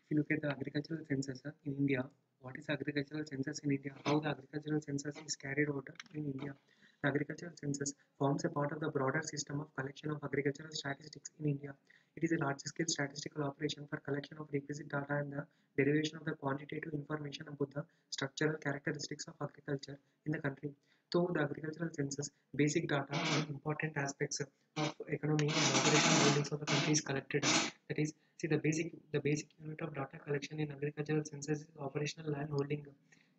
If you look at the agricultural census in India, what is agricultural census in India? How the agricultural census is carried out in India? The agricultural census forms a part of the broader system of collection of agricultural statistics in India. It is a large-scale statistical operation for collection of requisite data and the derivation of the quantitative information about the structural characteristics of agriculture in the country. Through the agricultural census, basic data on important aspects of economy and operational holdings of the country is collected. That is, see the basic unit of data collection in agricultural census is operational land holding.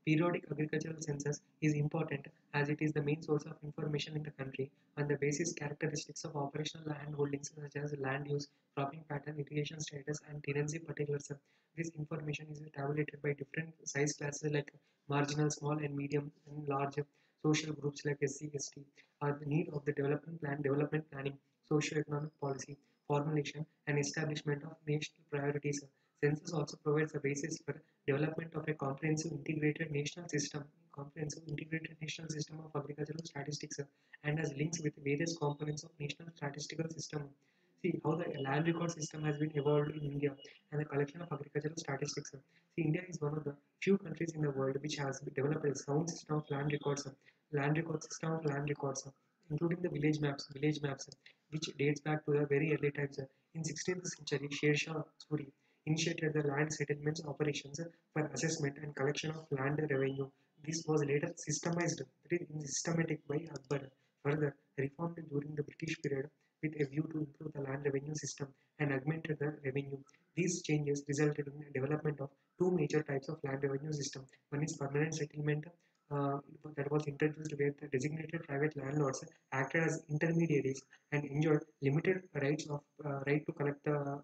Periodic agricultural census is important as it is the main source of information in the country on the basis characteristics of operational land holdings such as land use, cropping pattern, irrigation status, and tenancy particulars. This information is tabulated by different size classes like marginal, small, and medium, and large social groups like SC, ST, are the need of the development planning, socio-economic policy, formulation, and establishment of national priorities. Census also provides a basis for development of a comprehensive integrated national system of agricultural statistics and has links with various components of national statistical system. See how the land record system has been evolved in India and the collection of agricultural statistics. See, India is one of the few countries in the world which has developed a sound system of land records, including the village maps, which dates back to the very early times. In 16th century, Sher Shah Suri initiated the land settlements operations for assessment and collection of land revenue. This was later systematic by Akbar, further reformed during the British period with a view to improve the land revenue system and augmented the revenue. These changes resulted in the development of two major types of land revenue system. One is permanent settlement uh, that was introduced where the designated private landlords acted as intermediaries and enjoyed limited right to collect the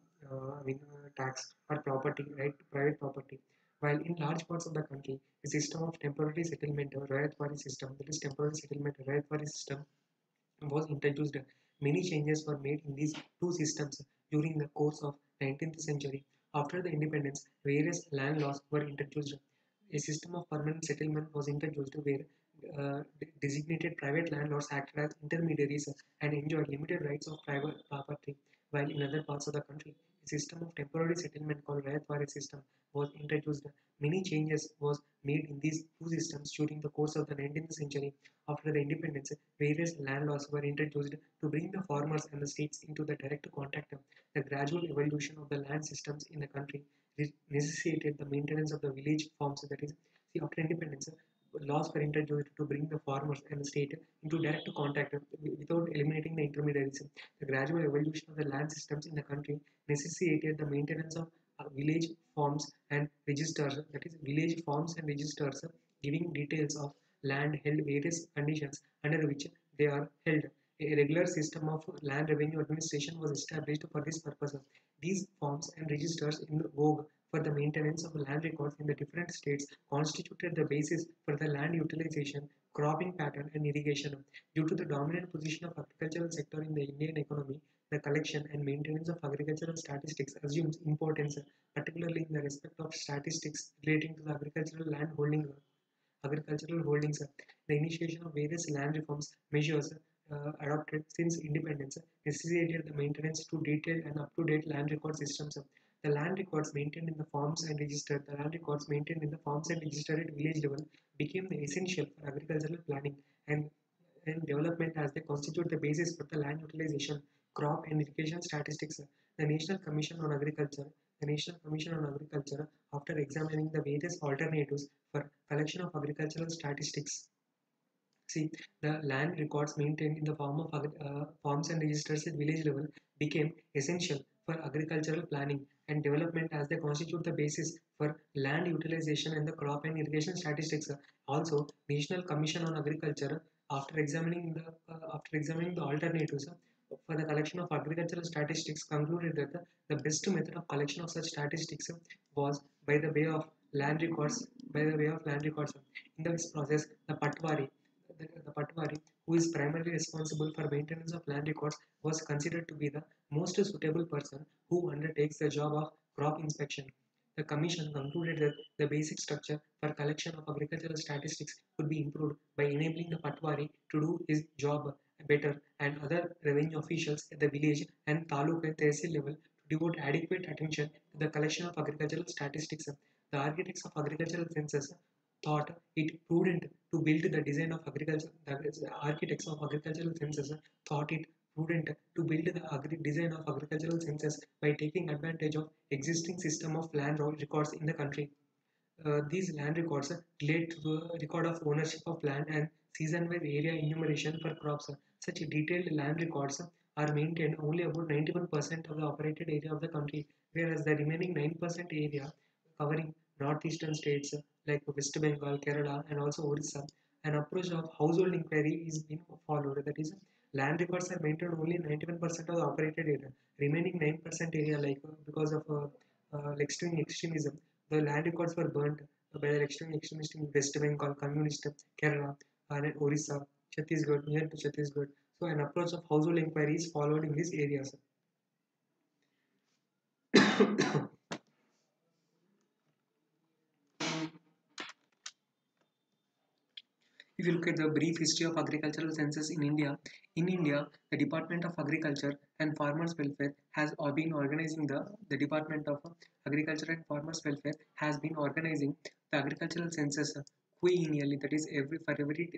tax or property right to private property. While in large parts of the country, the system of temporary settlement or Rayatwari system, that is temporary settlement or Rayatwari system, was introduced. Many changes were made in these two systems during the course of 19th century. After the independence, various land laws were introduced. A system of permanent settlement was introduced where designated private landlords acted as intermediaries and enjoyed limited rights of private property, while in other parts of the country, a system of temporary settlement called Rayatwari system was introduced. Many changes was made in these two systems during the course of the 19th century. After the independence, various land laws were introduced to bring the farmers and the states into the direct contact. The gradual evolution of the land systems in the country necessitated the maintenance of the village farms. That is, see, after independence, laws were introduced to bring the farmers and the state into direct contact without eliminating the intermediaries. The gradual evolution of the land systems in the country necessitated the maintenance of village forms and registers. That is, village forms and registers giving details of land held various conditions under which they are held. A regular system of land revenue administration was established for this purpose. These forms and registers in vogue for the maintenance of land records in the different states constituted the basis for the land utilization, cropping pattern, and irrigation. Due to the dominant position of agricultural sector in the Indian economy, the collection and maintenance of agricultural statistics assumes importance, particularly in the respect of statistics relating to the agricultural holdings. The initiation of various land reforms measures adopted since independence necessitated the maintenance to detailed and up-to-date land record systems. The land records maintained in the farms and registered, the land records maintained in the farms and registered at village level became the essential for agricultural planning and, and development as they constitute the basis for the land utilization, crop and irrigation statistics. The National Commission on Agriculture, after examining the various alternatives for collection of agricultural statistics, see, the land records maintained in the form of forms and registers at village level became essential for agricultural planning and development as they constitute the basis for land utilization and the crop and irrigation statistics. Also, National Commission on Agriculture, after examining the alternatives for the collection of agricultural statistics, concluded that the best method of collection of such statistics was by the way of land records. In this process, the Patwari, who is primarily responsible for maintenance of land records, was considered to be the most suitable person who undertakes the job of crop inspection. The commission concluded that the basic structure for collection of agricultural statistics could be improved by enabling the Patwari to do his job better and other revenue officials at the village and taluk and tehsil level to devote adequate attention to the collection of agricultural statistics. The architects of agricultural census thought it prudent to build the design of agriculture. The architects of agricultural census thought it prudent to build the design of agricultural census by taking advantage of existing system of land records in the country. These land records relate to the record of ownership of land and season-wise area enumeration for crops. Such detailed land records are maintained only about 91% of the operated area of the country, whereas the remaining 9% area covering northeastern states like West Bengal, Kerala, and also Orissa, an approach of household inquiry is being followed. That is, land records are maintained only 91% of the operated area. Remaining 9% area, like because of extreme extremism, the land records were burnt by the extreme extremists in West Bengal, Communist Kerala, and Orissa, Chhattisgarh, near to Chhattisgarh. So, an approach of household inquiry is followed in these areas. If you look at the brief history of agricultural census in India, the Department of Agriculture and Farmers Welfare has been organizing the Department of Agriculture and Farmers Welfare has been organizing the agricultural census quinnially, that is for every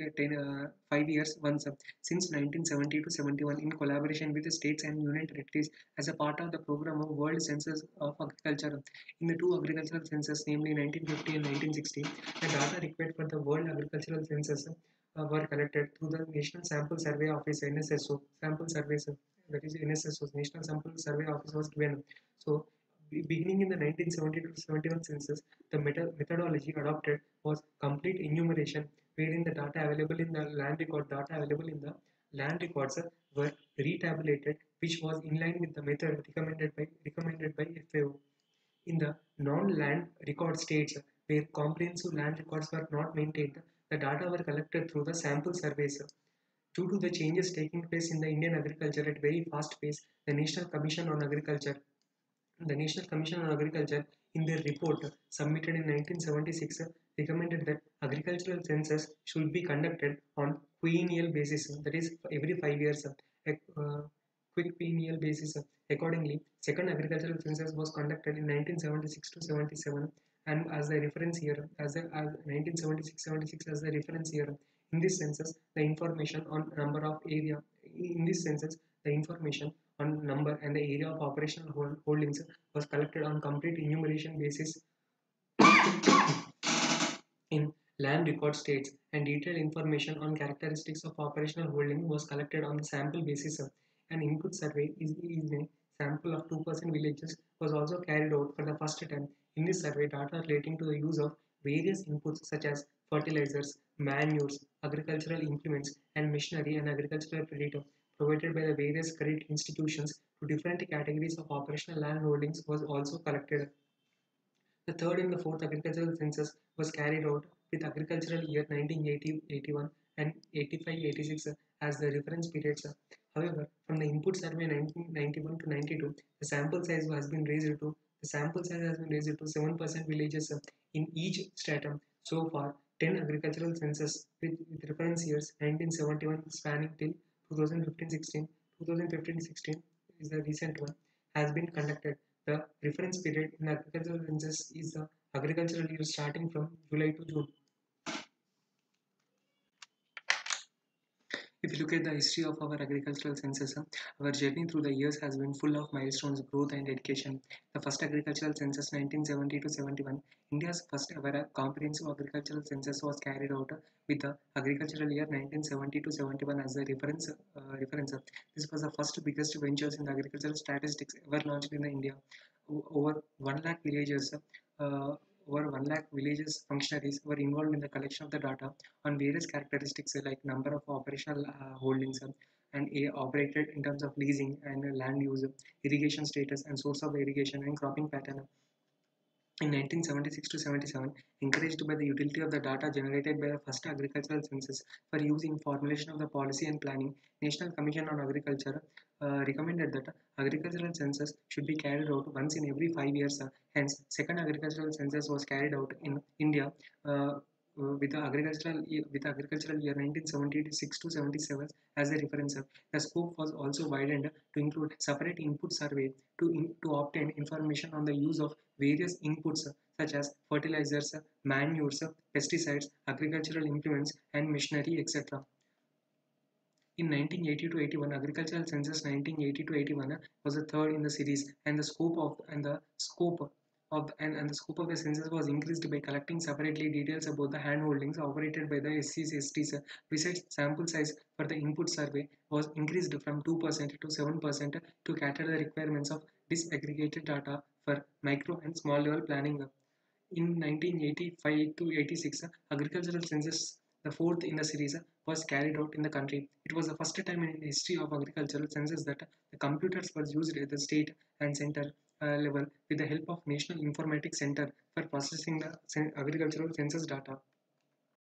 5 years once, since 1970 to 71 in collaboration with the states and union territories as a part of the program of World Census of Agriculture. In the two agricultural census, namely 1950 and 1960, the data required for the World Agricultural Census were collected through the National Sample Survey Office (NSSO). Sample surveys, that is NSSO, National Sample Survey Office was given. So, beginning in the 1972 to 71 census, the methodology adopted was complete enumeration, wherein the data available in the land records were retabulated, which was in line with the method recommended by FAO. In the non-land record states where comprehensive land records were not maintained, the data were collected through the sample surveys. Due to the changes taking place in the Indian agriculture at very fast pace, the National Commission on Agriculture, in their report submitted in 1976, recommended that agricultural census should be conducted on quinennial basis, that is, every 5 years, quinennial basis. Accordingly, second agricultural census was conducted in 1976 to 77, and as the reference year, as 1976-76 as the reference year. In this census, the information on number of area. In this census, the information on number and the area of operational holdings was collected on complete enumeration basis in land record states, and detailed information on characteristics of operational holding was collected on the sample basis. An input survey is a sample of 2% villages was also carried out for the first time. In this survey, data relating to the use of various inputs such as fertilizers, manures, agricultural implements, and machinery and agricultural predator provided by the various credit institutions to different categories of operational land holdings was also collected. The third and the fourth agricultural census was carried out with agricultural year 1980-81 and 85-86 as the reference periods. However, from the input survey 1991 to 92, the sample size has been raised to 7% villages in each stratum. So far, 10 agricultural census with reference years 1971 spanning till 2015-16, 2015-16 is the recent one, has been conducted. The reference period in agricultural census is the agricultural year starting from July to June. If you look at the history of our agricultural census, our journey through the years has been full of milestones, growth, and dedication. The first agricultural census, 1970 to 71, India's first ever comprehensive agricultural census, was carried out with the agricultural year 1970 to 71 as the reference. This was the first biggest ventures in the agricultural statistics ever launched in India. Over 1 lakh villages. Over 1 lakh villages functionaries were involved in the collection of the data on various characteristics like number of operational holdings and operated in terms of leasing and land use, irrigation status and source of irrigation and cropping pattern. In 1976 to 77, encouraged by the utility of the data generated by the first agricultural census for use in formulation of the policy and planning, National Commission on Agriculture recommended that agricultural census should be carried out once in every 5 years. Hence, second agricultural census was carried out in India with the agricultural year 1976 to 77 as a reference. The scope was also widened to include separate input survey to obtain information on the use of various inputs such as fertilizers, manures, pesticides, agricultural implements, and machinery, etc. In 1980 to 81, agricultural census 1980 to 81 was the third in the series, and the scope of the census was increased by collecting separately details about the handholdings operated by the SCs STs. Besides, sample size for the input survey was increased from 2% to 7% to cater the requirements of disaggregated data for micro and small level planning. In 1985 to 86, agricultural census, the fourth in the series, was carried out in the country. It was the first time in the history of agricultural census that the computers were used at the state and center level with the help of National Informatics Center for processing the agricultural census data.